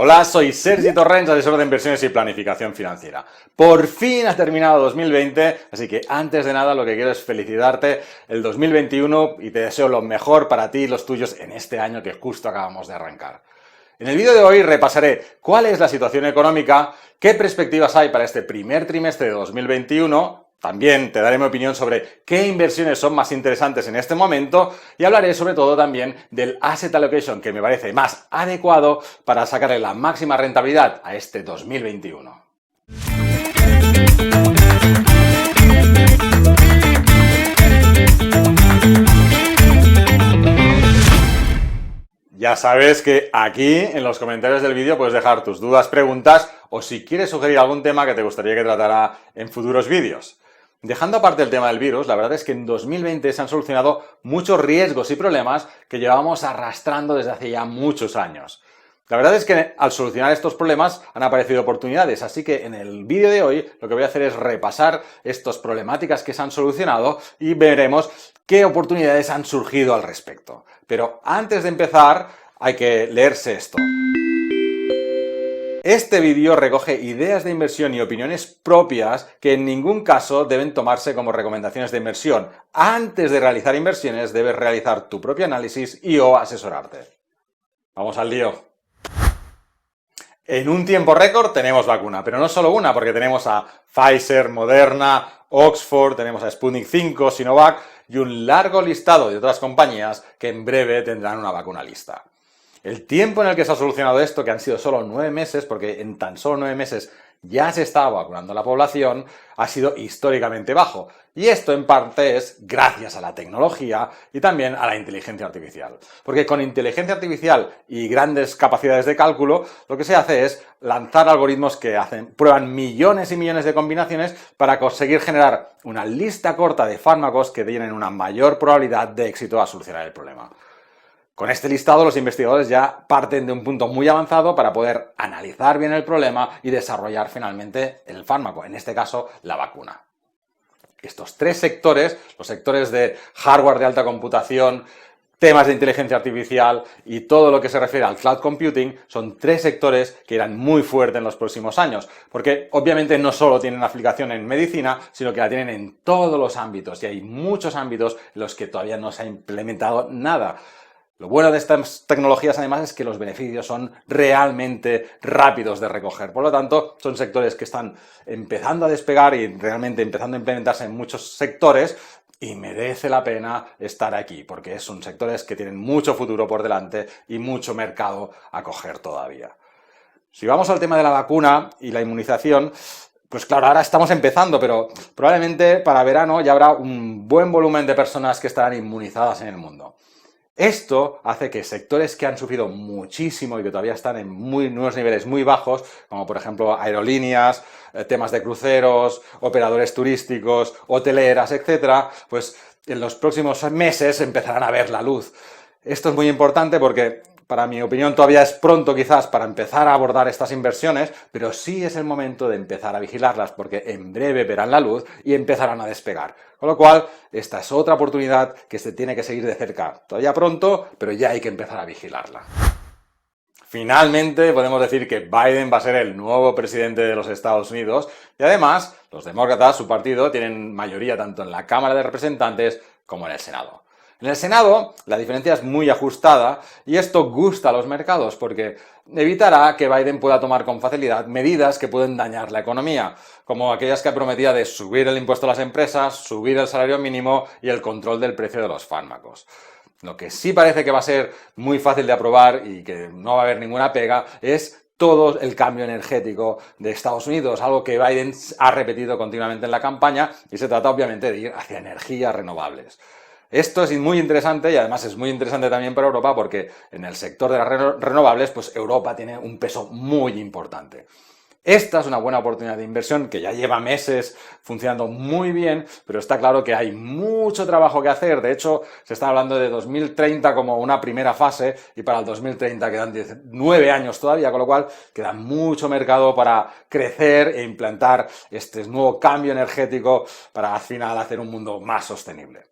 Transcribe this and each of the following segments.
Hola, soy Sergi Torrents, asesor de inversiones y planificación financiera. Por fin ha terminado 2020, así que antes de nada lo que quiero es felicitarte el 2021 y te deseo lo mejor para ti y los tuyos en este año que justo acabamos de arrancar. En el vídeo de hoy repasaré cuál es la situación económica, qué perspectivas hay para este primer trimestre de 2021, también te daré mi opinión sobre qué inversiones son más interesantes en este momento y hablaré sobre todo también del asset allocation que me parece más adecuado para sacarle la máxima rentabilidad a este 2021. Ya sabes que aquí en los comentarios del vídeo puedes dejar tus dudas, preguntas o si quieres sugerir algún tema que te gustaría que tratara en futuros vídeos. Dejando aparte el tema del virus, la verdad es que en 2020 se han solucionado muchos riesgos y problemas que llevábamos arrastrando desde hace ya muchos años. La verdad es que al solucionar estos problemas han aparecido oportunidades, así que en el vídeo de hoy lo que voy a hacer es repasar estas problemáticas que se han solucionado y veremos qué oportunidades han surgido al respecto. Pero antes de empezar hay que leerse esto. Este vídeo recoge ideas de inversión y opiniones propias que en ningún caso deben tomarse como recomendaciones de inversión. Antes de realizar inversiones debes realizar tu propio análisis y/o asesorarte. Vamos al lío. En un tiempo récord tenemos vacuna, pero no solo una, porque tenemos a Pfizer, Moderna, Oxford, tenemos a Sputnik 5, Sinovac y un largo listado de otras compañías que en breve tendrán una vacuna lista. El tiempo en el que se ha solucionado esto, que han sido solo 9 meses, porque en tan solo 9 meses ya se estaba vacunando la población, ha sido históricamente bajo. Y esto en parte es gracias a la tecnología y también a la inteligencia artificial. Porque con inteligencia artificial y grandes capacidades de cálculo, lo que se hace es lanzar algoritmos que prueban millones y millones de combinaciones para conseguir generar una lista corta de fármacos que tienen una mayor probabilidad de éxito a solucionar el problema. Con este listado los investigadores ya parten de un punto muy avanzado para poder analizar bien el problema y desarrollar finalmente el fármaco, en este caso la vacuna. Estos tres sectores, los sectores de hardware de alta computación, temas de inteligencia artificial y todo lo que se refiere al cloud computing, son tres sectores que irán muy fuerte en los próximos años, porque obviamente no solo tienen aplicación en medicina, sino que la tienen en todos los ámbitos, y hay muchos ámbitos en los que todavía no se ha implementado nada. Lo bueno de estas tecnologías, además, es que los beneficios son realmente rápidos de recoger. Por lo tanto, son sectores que están empezando a despegar y realmente empezando a implementarse en muchos sectores y merece la pena estar aquí, porque son sectores que tienen mucho futuro por delante y mucho mercado a coger todavía. Si vamos al tema de la vacuna y la inmunización, pues claro, ahora estamos empezando, pero probablemente para verano ya habrá un buen volumen de personas que estarán inmunizadas en el mundo. Esto hace que sectores que han sufrido muchísimo y que todavía están en unos niveles muy bajos, como por ejemplo aerolíneas, temas de cruceros, operadores turísticos, hoteleras, etcétera, pues en los próximos meses empezarán a ver la luz. Esto es muy importante porque, para mi opinión, todavía es pronto quizás para empezar a abordar estas inversiones, pero sí es el momento de empezar a vigilarlas porque en breve verán la luz y empezarán a despegar. Con lo cual, esta es otra oportunidad que se tiene que seguir de cerca. Todavía pronto, pero ya hay que empezar a vigilarla. Finalmente, podemos decir que Biden va a ser el nuevo presidente de los Estados Unidos y además, los demócratas, su partido, tienen mayoría tanto en la Cámara de Representantes como en el Senado. En el Senado la diferencia es muy ajustada y esto gusta a los mercados porque evitará que Biden pueda tomar con facilidad medidas que pueden dañar la economía, como aquellas que prometía de subir el impuesto a las empresas, subir el salario mínimo y el control del precio de los fármacos. Lo que sí parece que va a ser muy fácil de aprobar y que no va a haber ninguna pega es todo el cambio energético de Estados Unidos, algo que Biden ha repetido continuamente en la campaña y se trata obviamente de ir hacia energías renovables. Esto es muy interesante y además es muy interesante también para Europa porque en el sector de las renovables, pues Europa tiene un peso muy importante. Esta es una buena oportunidad de inversión que ya lleva meses funcionando muy bien, pero está claro que hay mucho trabajo que hacer. De hecho, se está hablando de 2030 como una primera fase y para el 2030 quedan 9 años todavía, con lo cual queda mucho mercado para crecer e implantar este nuevo cambio energético para al final hacer un mundo más sostenible.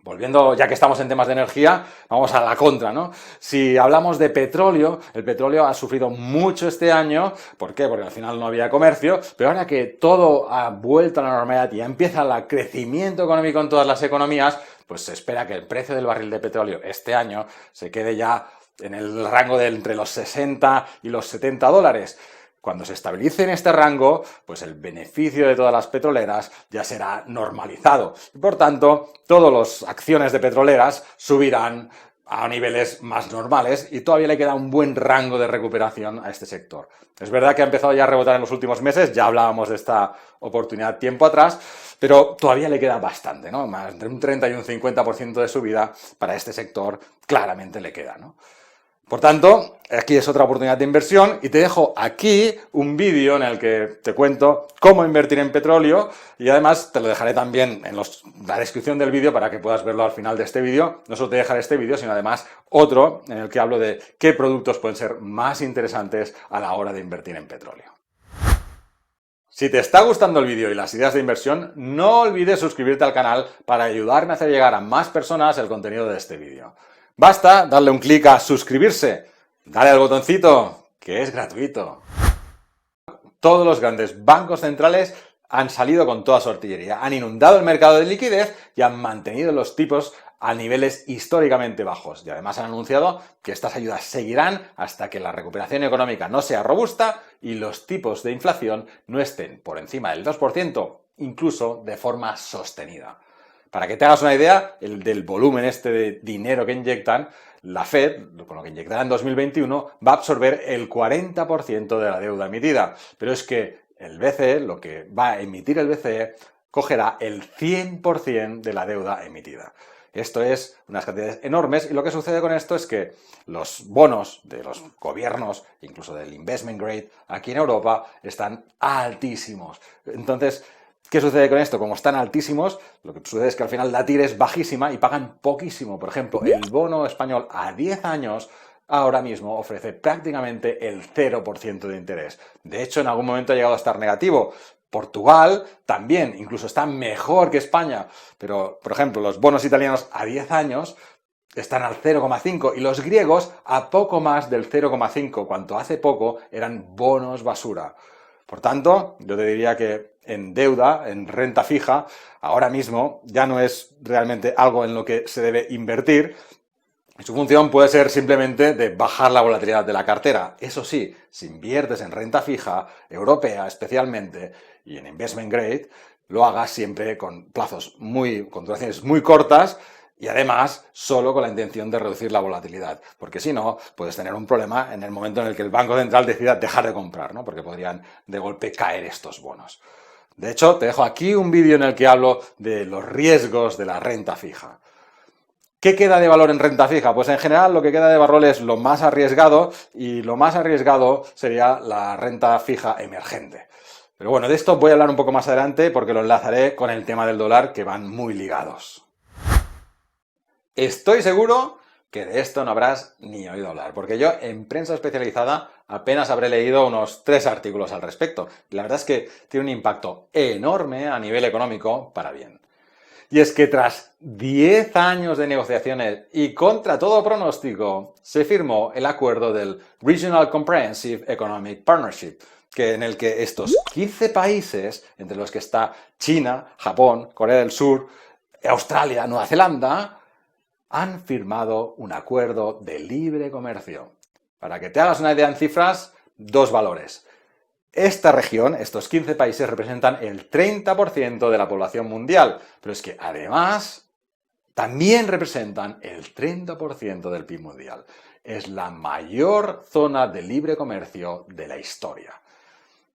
Volviendo, ya que estamos en temas de energía, vamos a la contra, ¿no? Si hablamos de petróleo, el petróleo ha sufrido mucho este año. ¿Por qué? Porque al final no había comercio, pero ahora que todo ha vuelto a la normalidad y ya empieza el crecimiento económico en todas las economías, pues se espera que el precio del barril de petróleo este año se quede ya en el rango de entre los 60 y los 70 dólares. Cuando se estabilice en este rango, pues el beneficio de todas las petroleras ya será normalizado. Y por tanto, todas las acciones de petroleras subirán a niveles más normales y todavía le queda un buen rango de recuperación a este sector. Es verdad que ha empezado ya a rebotar en los últimos meses, ya hablábamos de esta oportunidad tiempo atrás, pero todavía le queda bastante, ¿no? Más entre un 30 y un 50% de subida para este sector claramente le queda, ¿no? Por tanto, aquí es otra oportunidad de inversión y te dejo aquí un vídeo en el que te cuento cómo invertir en petróleo y además te lo dejaré también en la descripción del vídeo para que puedas verlo al final de este vídeo. No solo te dejaré este vídeo, sino además otro en el que hablo de qué productos pueden ser más interesantes a la hora de invertir en petróleo. Si te está gustando el vídeo y las ideas de inversión, no olvides suscribirte al canal para ayudarme a hacer llegar a más personas el contenido de este vídeo. Basta darle un clic a suscribirse, dale al botoncito, que es gratuito. Todos los grandes bancos centrales han salido con toda su artillería, han inundado el mercado de liquidez y han mantenido los tipos a niveles históricamente bajos. Y además han anunciado que estas ayudas seguirán hasta que la recuperación económica no sea robusta y los tipos de inflación no estén por encima del 2%, incluso de forma sostenida. Para que te hagas una idea del volumen este de dinero que inyectan, la Fed, con lo que inyectará en 2021, va a absorber el 40% de la deuda emitida. Pero es que el BCE, lo que va a emitir el BCE, cogerá el 100% de la deuda emitida. Esto es unas cantidades enormes y lo que sucede con esto es que los bonos de los gobiernos, incluso del investment grade, aquí en Europa, están altísimos. Entonces, ¿qué sucede con esto? Como están altísimos, lo que sucede es que al final la TIR es bajísima y pagan poquísimo. Por ejemplo, el bono español a 10 años ahora mismo ofrece prácticamente el 0% de interés. De hecho, en algún momento ha llegado a estar negativo. Portugal también, incluso está mejor que España. Pero, por ejemplo, los bonos italianos a 10 años están al 0,5 y los griegos a poco más del 0,5, cuanto hace poco eran bonos basura. Por tanto, yo te diría que en deuda, en renta fija, ahora mismo ya no es realmente algo en lo que se debe invertir. Su función puede ser simplemente de bajar la volatilidad de la cartera. Eso sí, si inviertes en renta fija, europea especialmente, y en investment grade, lo hagas siempre con con duraciones muy cortas, y además solo con la intención de reducir la volatilidad, porque si no, puedes tener un problema en el momento en el que el Banco Central decida dejar de comprar, ¿no? Porque podrían de golpe caer estos bonos. De hecho, te dejo aquí un vídeo en el que hablo de los riesgos de la renta fija. ¿Qué queda de valor en renta fija? Pues en general lo que queda de valor es lo más arriesgado y lo más arriesgado sería la renta fija emergente. Pero bueno, de esto voy a hablar un poco más adelante porque lo enlazaré con el tema del dólar que van muy ligados. Estoy seguro que de esto no habrás ni oído hablar, porque yo en prensa especializada apenas habré leído unos 3 artículos al respecto. Y la verdad es que tiene un impacto enorme a nivel económico para bien. Y es que tras 10 años de negociaciones y contra todo pronóstico, se firmó el acuerdo del Regional Comprehensive Economic Partnership, en el que estos 15 países, entre los que está China, Japón, Corea del Sur, Australia, Nueva Zelanda, han firmado un acuerdo de libre comercio. Para que te hagas una idea en cifras, 2 valores. Esta región, estos 15 países, representan el 30% de la población mundial, pero es que además también representan el 30% del PIB mundial. Es la mayor zona de libre comercio de la historia.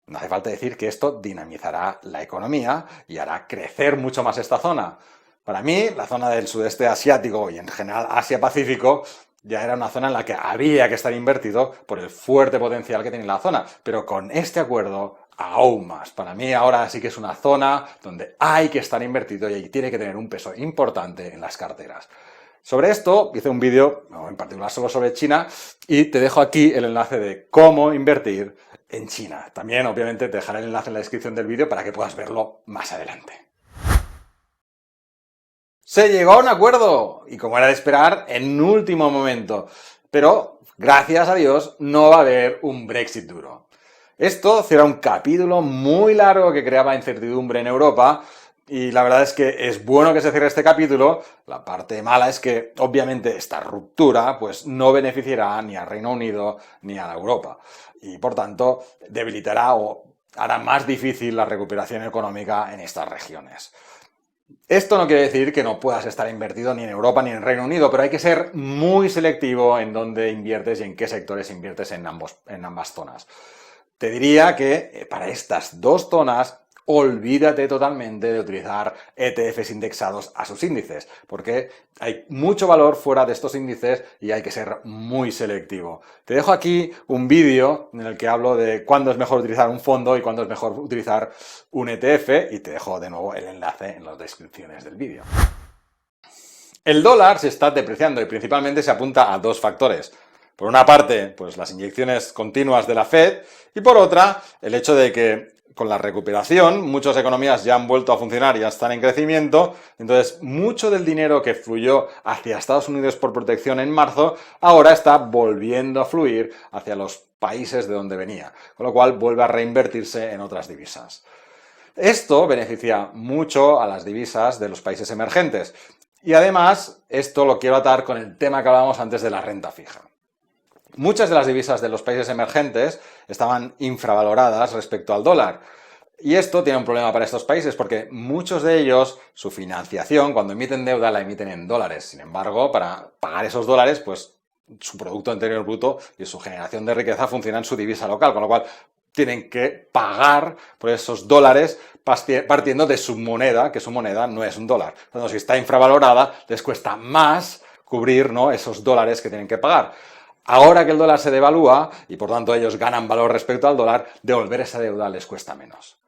No hace falta decir que esto dinamizará la economía y hará crecer mucho más esta zona. Para mí, la zona del sudeste asiático y en general Asia-Pacífico ya era una zona en la que había que estar invertido por el fuerte potencial que tiene la zona. Pero con este acuerdo, aún más. Para mí ahora sí que es una zona donde hay que estar invertido y tiene que tener un peso importante en las carteras. Sobre esto hice un vídeo, en particular solo sobre China, y te dejo aquí el enlace de cómo invertir en China. También, obviamente, te dejaré el enlace en la descripción del vídeo para que puedas verlo más adelante. Se llegó a un acuerdo, y como era de esperar, en último momento. Pero, gracias a Dios, no va a haber un Brexit duro. Esto será un capítulo muy largo que creaba incertidumbre en Europa, y la verdad es que es bueno que se cierre este capítulo. La parte mala es que, obviamente, esta ruptura pues, no beneficiará ni al Reino Unido ni a la Europa. Y, por tanto, debilitará o hará más difícil la recuperación económica en estas regiones. Esto no quiere decir que no puedas estar invertido ni en Europa ni en Reino Unido, pero hay que ser muy selectivo en dónde inviertes y en qué sectores inviertes en ambas zonas. Te diría que para estas dos zonas, olvídate totalmente de utilizar ETFs indexados a sus índices, porque hay mucho valor fuera de estos índices y hay que ser muy selectivo. Te dejo aquí un vídeo en el que hablo de cuándo es mejor utilizar un fondo y cuándo es mejor utilizar un ETF, y te dejo de nuevo el enlace en las descripciones del vídeo. El dólar se está depreciando y principalmente se apunta a dos factores. Por una parte, pues las inyecciones continuas de la Fed, y por otra, el hecho de que con la recuperación muchas economías ya han vuelto a funcionar y ya están en crecimiento, entonces mucho del dinero que fluyó hacia Estados Unidos por protección en marzo, ahora está volviendo a fluir hacia los países de donde venía, con lo cual vuelve a reinvertirse en otras divisas. Esto beneficia mucho a las divisas de los países emergentes, y además esto lo quiero atar con el tema que hablábamos antes de la renta fija. Muchas de las divisas de los países emergentes estaban infravaloradas respecto al dólar. Y esto tiene un problema para estos países porque muchos de ellos, su financiación, cuando emiten deuda, la emiten en dólares. Sin embargo, para pagar esos dólares, pues su Producto Interior Bruto y su generación de riqueza funciona en su divisa local, con lo cual tienen que pagar por esos dólares partiendo de su moneda, que su moneda no es un dólar. Entonces, si está infravalorada, les cuesta más cubrir, ¿no?, esos dólares que tienen que pagar. Ahora que el dólar se devalúa y por tanto ellos ganan valor respecto al dólar, devolver esa deuda les cuesta menos.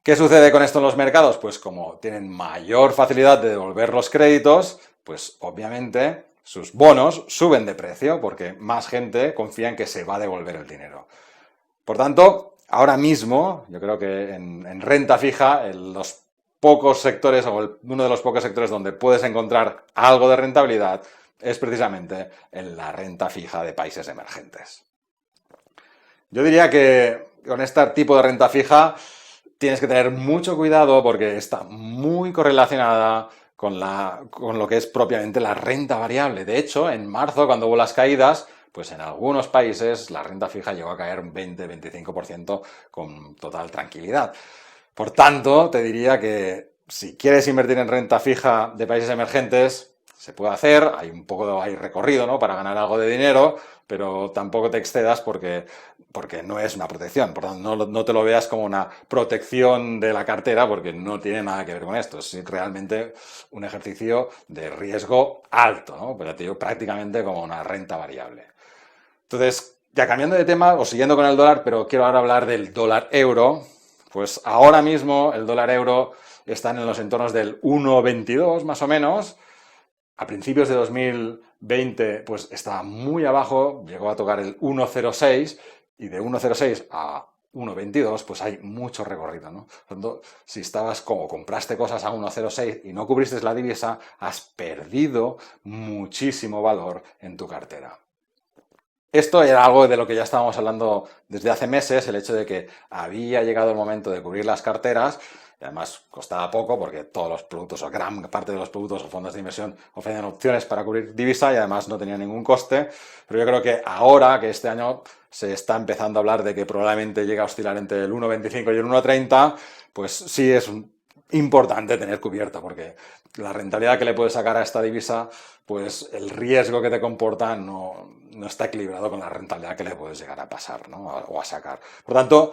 ¿Qué sucede con esto en los mercados? Pues como tienen mayor facilidad de devolver los créditos, pues obviamente sus bonos suben de precio porque más gente confía en que se va a devolver el dinero. Por tanto, ahora mismo, yo creo que en renta fija, en los pocos sectores o uno de los pocos sectores donde puedes encontrar algo de rentabilidad es precisamente en la renta fija de países emergentes. Yo diría que con este tipo de renta fija tienes que tener mucho cuidado porque está muy correlacionada con lo que es propiamente la renta variable. De hecho, en marzo, cuando hubo las caídas, pues en algunos países la renta fija llegó a caer un 20-25% con total tranquilidad. Por tanto, te diría que si quieres invertir en renta fija de países emergentes, se puede hacer, hay recorrido, ¿no?, para ganar algo de dinero, pero tampoco te excedas porque no es una protección. Por tanto, no te lo veas como una protección de la cartera porque no tiene nada que ver con esto. Es realmente un ejercicio de riesgo alto, ¿no?, pero te digo, prácticamente como una renta variable. Entonces, ya cambiando de tema o siguiendo con el dólar, pero quiero ahora hablar del dólar euro, pues ahora mismo el dólar euro está en los entornos del 1,22 más o menos. A principios de 2020 pues estaba muy abajo, llegó a tocar el 1,06 y de 1,06 a 1,22 pues hay mucho recorrido, ¿no? Cuando, si estabas como compraste cosas a 1,06 y no cubriste la divisa, has perdido muchísimo valor en tu cartera. Esto era algo de lo que ya estábamos hablando desde hace meses, el hecho de que había llegado el momento de cubrir las carteras. Y además costaba poco porque todos los productos o gran parte de los productos o fondos de inversión ofrecen opciones para cubrir divisa y además no tenía ningún coste. Pero yo creo que ahora que este año se está empezando a hablar de que probablemente llegue a oscilar entre el 1,25 y el 1,30, pues sí es importante tener cubierta porque la rentabilidad que le puedes sacar a esta divisa, pues el riesgo que te comporta no está equilibrado con la rentabilidad que le puedes llegar a pasar, ¿no?, o a sacar. Por tanto,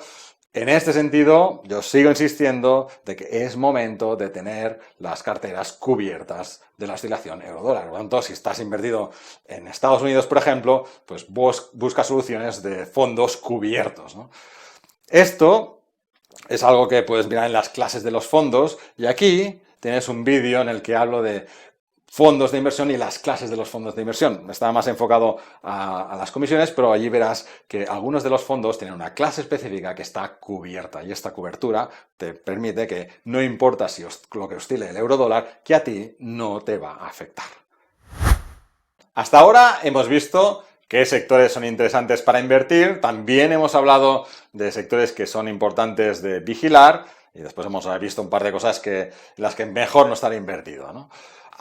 en este sentido, yo sigo insistiendo de que es momento de tener las carteras cubiertas de la oscilación euro-dólar. Por lo tanto, si estás invertido en Estados Unidos, por ejemplo, pues busca soluciones de fondos cubiertos, ¿no? Esto es algo que puedes mirar en las clases de los fondos y aquí tienes un vídeo en el que hablo de fondos de inversión y las clases de los fondos de inversión. Está más enfocado a las comisiones, pero allí verás que algunos de los fondos tienen una clase específica que está cubierta y esta cobertura te permite que no importa si lo que oscile el euro dólar, que a ti no te va a afectar. Hasta ahora hemos visto qué sectores son interesantes para invertir, también hemos hablado de sectores que son importantes de vigilar y después hemos visto un par de cosas las que mejor no estar invertido, ¿no?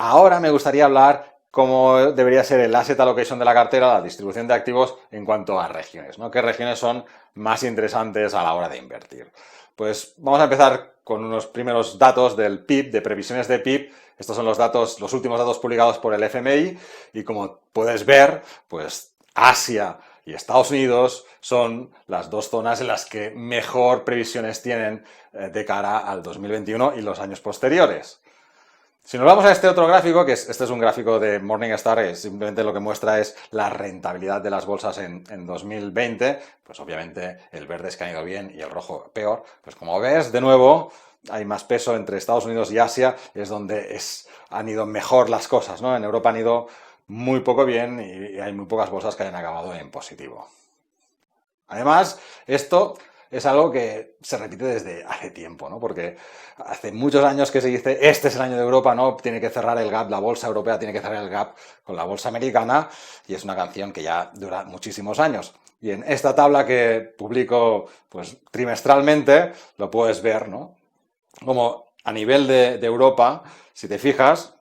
Ahora me gustaría hablar cómo debería ser el asset allocation de la cartera, la distribución de activos en cuanto a regiones, ¿no? ¿Qué regiones son más interesantes a la hora de invertir? Pues vamos a empezar con unos primeros datos del PIB, de previsiones de PIB. Estos son los últimos datos publicados por el FMI y como puedes ver, pues Asia y Estados Unidos son las dos zonas en las que mejor previsiones tienen de cara al 2021 y los años posteriores. Si nos vamos a este otro gráfico, este es un gráfico de Morningstar, que simplemente lo que muestra es la rentabilidad de las bolsas en 2020, pues obviamente el verde es que ha ido bien y el rojo peor. Pues como ves, de nuevo, hay más peso entre Estados Unidos y Asia, es donde han ido mejor las cosas, ¿no? En Europa han ido muy poco bien y hay muy pocas bolsas que hayan acabado en positivo. Además, esto es algo que se repite desde hace tiempo, ¿no? Porque hace muchos años que se dice, este es el año de Europa, ¿no? Tiene que cerrar el gap, la bolsa europea tiene que cerrar el gap con la bolsa americana, y es una canción que ya dura muchísimos años. Y en esta tabla que publico, pues, trimestralmente, lo puedes ver, ¿no? Como a nivel de Europa, si te fijas,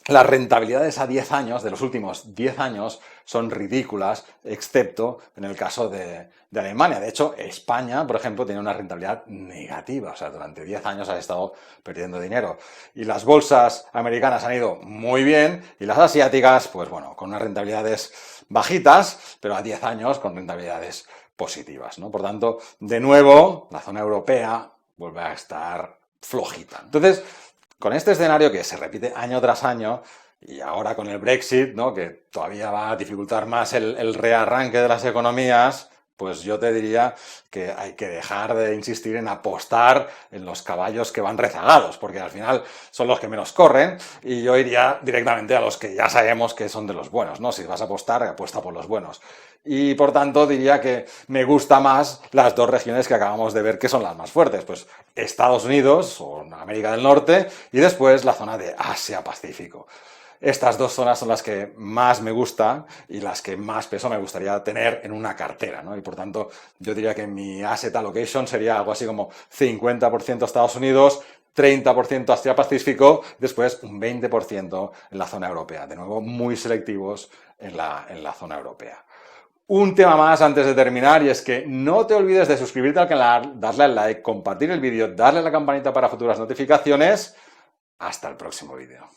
las rentabilidades a 10 años, de los últimos 10 años, son ridículas, excepto en el caso de Alemania. De hecho, España, por ejemplo, tiene una rentabilidad negativa. O sea, durante 10 años ha estado perdiendo dinero. Y las bolsas americanas han ido muy bien y las asiáticas, pues bueno, con unas rentabilidades bajitas, pero a 10 años con rentabilidades positivas, ¿no? Por tanto, de nuevo, la zona europea vuelve a estar flojita. Entonces, con este escenario que se repite año tras año, y ahora con el Brexit, ¿no? Que todavía va a dificultar más el rearranque de las economías, pues yo te diría que hay que dejar de insistir en apostar en los caballos que van rezagados, porque al final son los que menos corren, y yo iría directamente a los que ya sabemos que son de los buenos, ¿no? Si vas a apostar, apuesta por los buenos. Y por tanto diría que me gusta más las dos regiones que acabamos de ver que son las más fuertes, pues Estados Unidos o América del Norte y después la zona de Asia-Pacífico. Estas dos zonas son las que más me gustan y las que más peso me gustaría tener en una cartera, ¿no? Y por tanto, yo diría que mi asset allocation sería algo así como 50% Estados Unidos, 30% Asia-Pacífico, después un 20% en la zona europea. De nuevo, muy selectivos en la zona europea. Un tema más antes de terminar y es que no te olvides de suscribirte al canal, darle al like, compartir el vídeo, darle a la campanita para futuras notificaciones. Hasta el próximo vídeo.